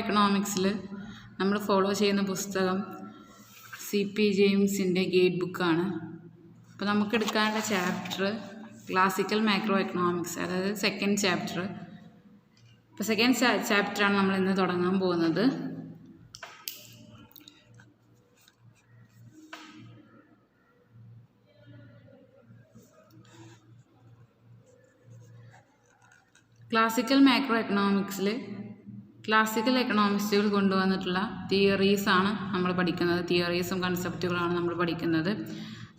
എക്കണോമിക്സിൽ നമ്മൾ ഫോളോ ചെയ്യുന്ന പുസ്തകം CP ജെയിംസിൻ്റെ ഗേറ്റ് ബുക്കാണ്. അപ്പോൾ നമുക്ക് എടുക്കാനുള്ള ചാപ്റ്റർ ക്ലാസിക്കൽ മാക്രോ എക്കണോമിക്സ്, അതായത് സെക്കൻഡ് ചാപ്റ്റർ. ഇപ്പോൾ സെക്കൻഡ് ചാപ്റ്ററാണ് നമ്മൾ ഇന്ന് തുടങ്ങാൻ പോകുന്നത്. ക്ലാസിക്കൽ മാക്രോ എക്കണോമിക്സിൽ ക്ലാസിക്കൽ എക്കണോമിക്സുകൾ കൊണ്ടുവന്നിട്ടുള്ള തിയറീസാണ് നമ്മൾ പഠിക്കുന്നത്. തിയറീസും കൺസെപ്റ്റുകളാണ് നമ്മൾ പഠിക്കുന്നത്.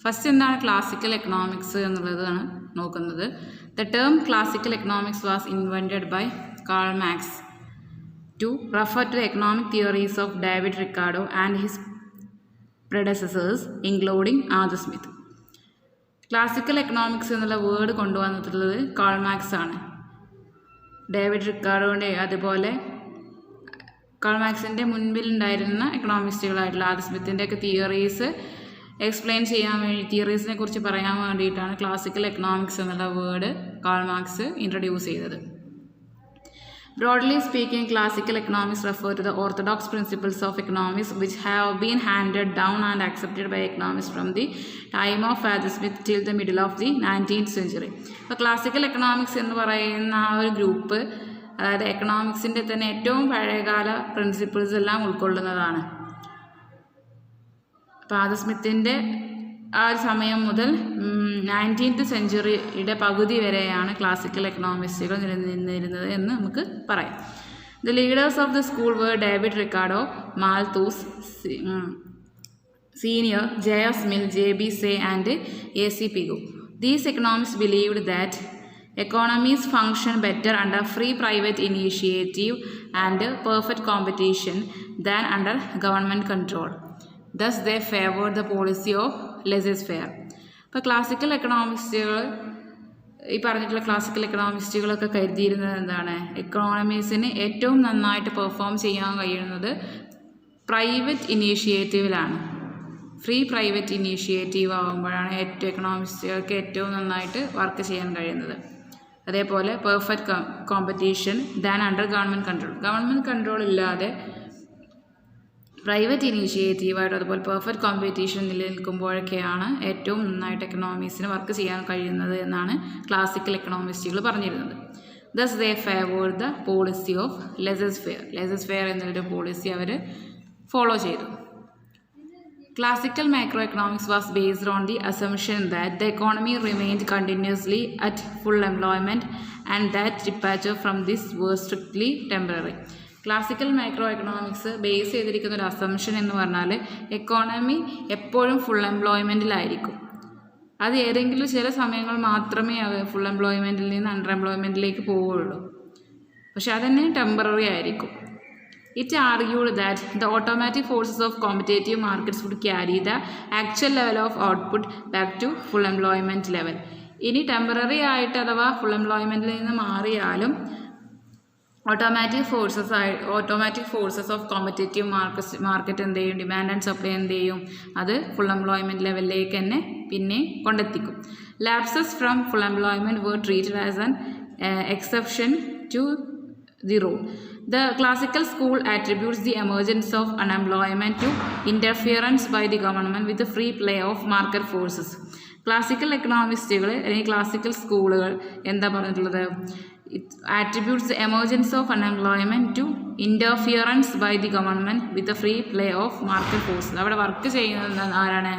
ഫസ്റ്റ് എന്താണ് ക്ലാസിക്കൽ എക്കണോമിക്സ് എന്നുള്ളതാണ് നോക്കുന്നത്. The term classical economics was invented by Karl Marx to refer to economic theories of David Ricardo and his predecessors including Adam Smith. Classical economics എന്നുള്ള word കൊണ്ടുവന്നിട്ടുള്ളത് കാൾ മാർക്സ് ആണ്. ഡേവിഡ് റിക്കാർഡോൻ്റെ അതുപോലെ Karl മാർക്സിൻ്റെ മുൻപിലുണ്ടായിരുന്ന എക്കണോമിസ്റ്റുകളായിട്ടുള്ള Adam സ്മിത്തിൻ്റെ ഒക്കെ theories explain ചെയ്യാൻ വേണ്ടി, തിയറീസിനെ കുറിച്ച് പറയാൻ വേണ്ടിയിട്ടാണ് ക്ലാസിക്കൽ എക്കണോമിക്സ് എന്നുള്ള വേർഡ് കാൾ മാർക്സ് ഇൻട്രൊഡ്യൂസ് ചെയ്തത്. Broadly speaking, classical economics refer to the orthodox principles of economics which have been handed down and accepted by economists from the time of Adam Smith till the middle of the 19th century. അപ്പോൾ classical economics എന്ന് പറയുന്ന ആ ഒരു group, അതായത് എക്കണോമിക്സിൻ്റെ തന്നെ ഏറ്റവും പഴയകാല principles എല്ലാം ഉൾക്കൊള്ളുന്നതാണ്. അപ്പോൾ ആദം സ്മിത്തിൻ്റെ ആ ഒരു സമയം മുതൽ 19th സെഞ്ച്വറിയുടെ പകുതി വരെയാണ് ക്ലാസിക്കൽ എക്കണോമിക്സുകൾ നിലനിന്നിരുന്നത് എന്ന് നമുക്ക് പറയാം. The leaders of the school were David Ricardo, Malthus senior, J.S. Mill, J.B. Say and A.C. Pigou. These economists believed that economies function better under free private initiative and perfect competition than under government control. Thus they favored the policy of laissez-faire. ഇപ്പോൾ classical എക്കണോമിക്സുകൾ, ഈ പറഞ്ഞിട്ടുള്ള classical എക്കണോമിക്സുകളൊക്കെ കരുതിയിരുന്നത് എന്താണ്? എക്കണോമീസിന് ഏറ്റവും നന്നായിട്ട് perform ചെയ്യാൻ കഴിയുന്നത് private ഇനീഷ്യേറ്റീവിലാണ്. Free private initiative ആകുമ്പോഴാണ് എക്കണോമിക്സുകൾക്ക് ഏറ്റവും നന്നായിട്ട് വർക്ക് ചെയ്യാൻ കഴിയുന്നത്. അതേപോലെ perfect competition than under government control. Government control ഇല്ലാതെ പ്രൈവറ്റ് ഇനീഷ്യേറ്റീവായിട്ട് അതുപോലെ പെർഫെക്റ്റ് കോമ്പറ്റീഷൻ നിലനിൽക്കുമ്പോഴൊക്കെയാണ് ഏറ്റവും നന്നായിട്ട് എക്കണോമിക്സിന് വർക്ക് ചെയ്യാൻ കഴിയുന്നത് എന്നാണ് ക്ലാസിക്കൽ എക്കണോമിസ്റ്റുകൾ പറഞ്ഞിരുന്നത്. Thus they favoured the policy of laissez faire. Laissez faire എന്നൊരു പോളിസി അവർ ഫോളോ ചെയ്തു. Classical macroeconomics was based on the assumption that the economy remained continuously at full employment and that departure from this was strictly temporary. Classical macro economics base ചെയ്തിരിക്കുന്ന ഒരു assumption എന്ന് പറഞ്ഞാൽ economy എപ്പോഴും full എംപ്ലോയ്മെൻറ്റിലായിരിക്കും. അത് ഏതെങ്കിലും ചില സമയങ്ങൾ മാത്രമേ ഫുൾ എംപ്ലോയ്മെൻറ്റിൽ നിന്ന് അണ്ടർ എംപ്ലോയ്മെൻറ്റിലേക്ക് പോവുകയുള്ളൂ. പക്ഷെ അതന്നെ ടെമ്പററി ആയിരിക്കും. It argued that the automatic forces of competitive markets would carry the actual level of output back to full employment level. ഇനി ടെമ്പററി ആയിട്ട് അഥവാ ഫുൾ എംപ്ലോയ്മെൻറ്റിൽ നിന്ന് മാറിയാലും automatic forces of competitive market എന്ത് ചെയ്യും, ഡിമാൻഡ് ആൻഡ് സപ്ലൈ എന്ത് ചെയ്യും, അത് ഫുൾ എംപ്ലോയ്മെൻറ്റ് ലെവലിലേക്ക് തന്നെ പിന്നെ കൊണ്ടെത്തിക്കും. Lapses from full employment were treated as an exception to the rule. The classical school attributes the emergence of unemployment to interference by the government with the free play of market forces. Classical എക്കണോമിസ്റ്റുകൾ അല്ലെങ്കിൽ classical സ്കൂളുകൾ എന്താ പറഞ്ഞിട്ടുള്ളത്? It attributes the emergence of unemployment to interference by the government with the free play of market forces. അവിടെ work ചെയ്യുന്നത് ആരാണ്?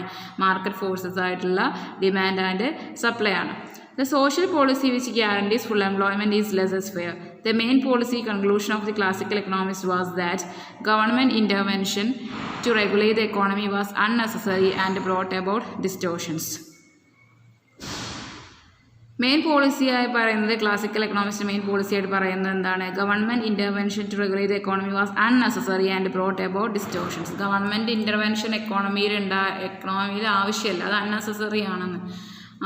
Market forces ആയിട്ടുള്ള demand and supply ആണ്. The social policy which guarantees full employment is laissez-faire. The main policy conclusion of the classical economics was that government intervention to regulate the economy was unnecessary and brought about distortions. Main പോളിസിയായി പറയുന്നത്, classical എക്കണോമിക്സിൻ്റെ main policy ആയിട്ട് പറയുന്നത് എന്താണ്? Government intervention to regulate the economy was unnecessary and brought about distortions. Government intervention എക്കോണമിയിൽ ആവശ്യമില്ല, അത് unnecessary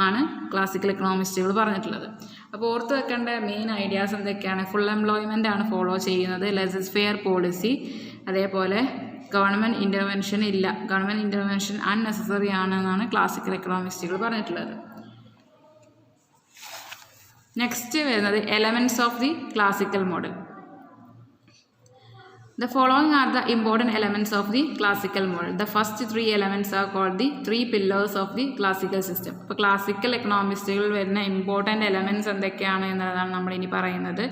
ആണ് ക്ലാസിക്കൽ എക്കണോമിസ്റ്റുകൾ പറഞ്ഞിട്ടുള്ളത്. അപ്പോൾ ഓർത്ത് വെക്കേണ്ട മെയിൻ ഐഡിയാസ് എന്തൊക്കെയാണ്? ഫുൾ എംപ്ലോയ്മെൻ്റ് ആണ് ഫോളോ ചെയ്യുന്നത്, ലെസസ്-ഫെയർ പോളിസി, അതേപോലെ ഗവൺമെൻറ് ഇൻ്റർവെൻഷൻ ഇല്ല, ഗവൺമെൻറ് ഇൻ്റർവെൻഷൻ അൺനെസസറി ആണെന്നാണ് ക്ലാസിക്കൽ എക്കണോമിസ്റ്റുകൾ പറഞ്ഞിട്ടുള്ളത്. നെക്സ്റ്റ് വരുന്നത് elements of the classical model. The following are the important elements of the classical model. The first three elements are called the three pillars of the classical system. ഇപ്പോൾ classical എക്കണോമിസ്റ്റുകൾ വരുന്ന important elements എന്തൊക്കെയാണ് എന്നതാണ് നമ്മൾ ഇനി പറയുന്നത്.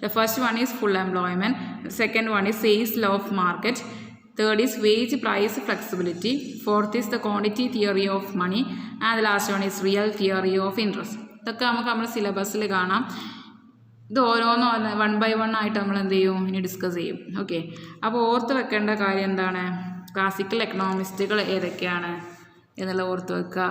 The first one is full employment. Second one is Say's law of market. Third is wage price flexibility. Fourth is the quantity theory of money. And the last one is real theory of interest. ഇതൊക്കെ നമുക്ക് നമ്മുടെ സിലബസിൽ കാണാം. ഇത് ഓരോന്നും 1 by 1 ആയിട്ട് നമ്മൾ എന്ത് ചെയ്യും ഇനി ഡിസ്കസ് ചെയ്യും. ഓക്കെ, അപ്പോൾ ഓർത്ത് വെക്കേണ്ട കാര്യം എന്താണ്, ക്ലാസിക്കൽ എക്കണോമിസ്റ്റുകൾ ഏതൊക്കെയാണ് എന്നുള്ളത് ഓർത്ത് വെക്കുക.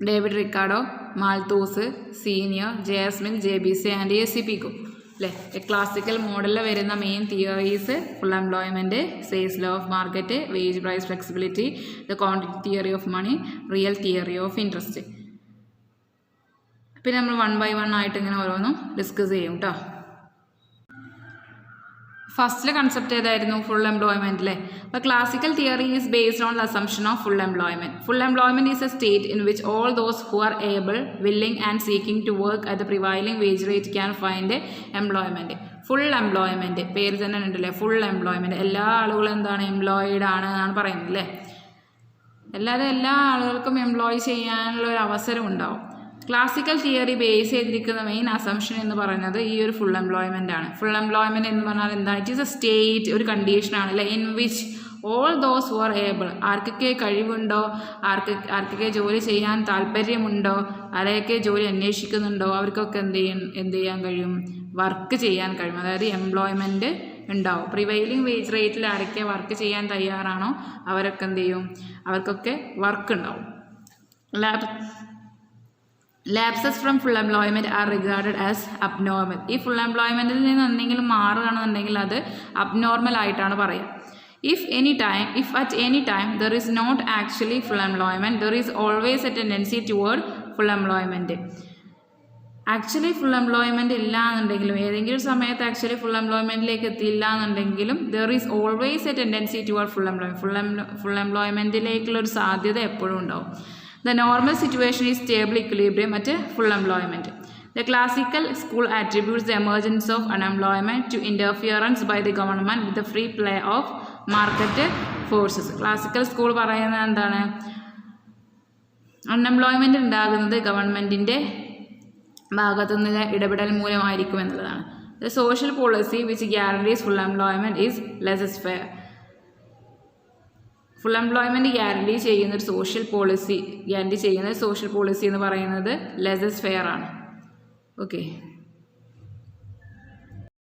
ഡേവിഡ് റിക്കാർഡോ, മാൽത്തൂസ്, സീനിയർ, ജെസ്മിൻ, JBC ആൻഡ് AC Pico അല്ലേ. ക്ലാസിക്കൽ മോഡലിൽ വരുന്ന main theories full employment, Say's law of market, wage price flexibility, the quantity theory of money, real theory of interest. പിന്നെ നമ്മൾ 1 by 1 ആയിട്ട് ഇങ്ങനെ ഓരോന്നും ഡിസ്കസ് ചെയ്യും കേട്ടോ. ഫസ്റ്റിലെ കൺസെപ്റ്റ് ഏതായിരുന്നു, ഫുൾ എംപ്ലോയ്മെൻറ്റ് അല്ലേ. അപ്പോൾ classical theory is based on the assumption of full employment. Full employment is a state in which all those who are able, willing and seeking to work at the prevailing wage rate can find employment. Full employment പേര് തന്നെ ഉണ്ടല്ലേ, full employment. എല്ലാ ആളുകളും എന്താണ്, employed ആണ് എന്നാണ് പറയുന്നത് അല്ലേ. അല്ലാതെ എല്ലാ ആളുകൾക്കും എംപ്ലോയ് ചെയ്യാനുള്ള ഒരു അവസരം ഉണ്ടാവും. ക്ലാസിക്കൽ തിയറി ബേസ് ചെയ്തിരിക്കുന്ന മെയിൻ അസംഷൻ എന്ന് പറയുന്നത് ഈ ഒരു ഫുൾ എംപ്ലോയ്മെൻ്റ് ആണ്. ഫുൾ എംപ്ലോയ്മെൻറ്റ് എന്ന് പറഞ്ഞാൽ എന്താണ്, ഇറ്റ് ഈസ് എ സ്റ്റേറ്റ്, ഒരു കണ്ടീഷനാണ് അല്ലേ, in which all those who are able, ആർക്കൊക്കെ കഴിവുണ്ടോ, ആർക്കൊക്കെ ജോലി ചെയ്യാൻ താല്പര്യമുണ്ടോ, ആരെയൊക്കെ ജോലി അന്വേഷിക്കുന്നുണ്ടോ, അവർക്കൊക്കെ എന്ത് ചെയ്യാൻ കഴിയും, വർക്ക് ചെയ്യാൻ കഴിയും. അതായത് എംപ്ലോയ്മെൻറ്റ് ഉണ്ടാവും. പ്രിവൈലിംഗ് വേജ് റേറ്റിൽ ആരൊക്കെ വർക്ക് ചെയ്യാൻ തയ്യാറാണോ അവരൊക്കെ എന്ത് ചെയ്യും, അവർക്കൊക്കെ വർക്ക് ഉണ്ടാവും. Lapses from full employment are regarded as abnormal. ഈ ഫുൾ എംപ്ലോയ്മെൻറ്റിൽ നിന്ന് എന്തെങ്കിലും മാറുകയാണെന്നുണ്ടെങ്കിൽ അത് അബ്നോർമൽ ആയിട്ടാണ് പറയുക. If at any time there is not actually full employment, there is always a tendency toward full employment. Actually full employment ഇല്ല എന്നുണ്ടെങ്കിലും, ഏതെങ്കിലും സമയത്ത് ആക്ച്വലി ഫുൾ എംപ്ലോയ്മെൻറ്റിലേക്ക് എത്തിയില്ല എന്നുണ്ടെങ്കിലും there is always a tendency toward ഫുൾ എംപ്ലോയ്മെൻറ്റിലേക്കുള്ളൊരു സാധ്യത എപ്പോഴും ഉണ്ടാവും. The normal situation is stable equilibrium at full employment. The classical school attributes the emergence of unemployment to interference by the government with the free play of market forces. Classical school പറയുന്നത് എന്താണ്, unemployment ഉണ്ടാകുന്നത് ഗവൺമെൻറ്റിൻ്റെ ഭാഗത്തുനിന്ന് ഇടപെടൽ മൂലമായിരിക്കും എന്നുള്ളതാണ്. The social policy which guarantees full employment is laissez-faire. Full employment guarantee ചെയ്യുന്ന social policy എന്ന് പറയുന്നത് ലെസസ് ഫെയർ ആണ്. ഓക്കെ.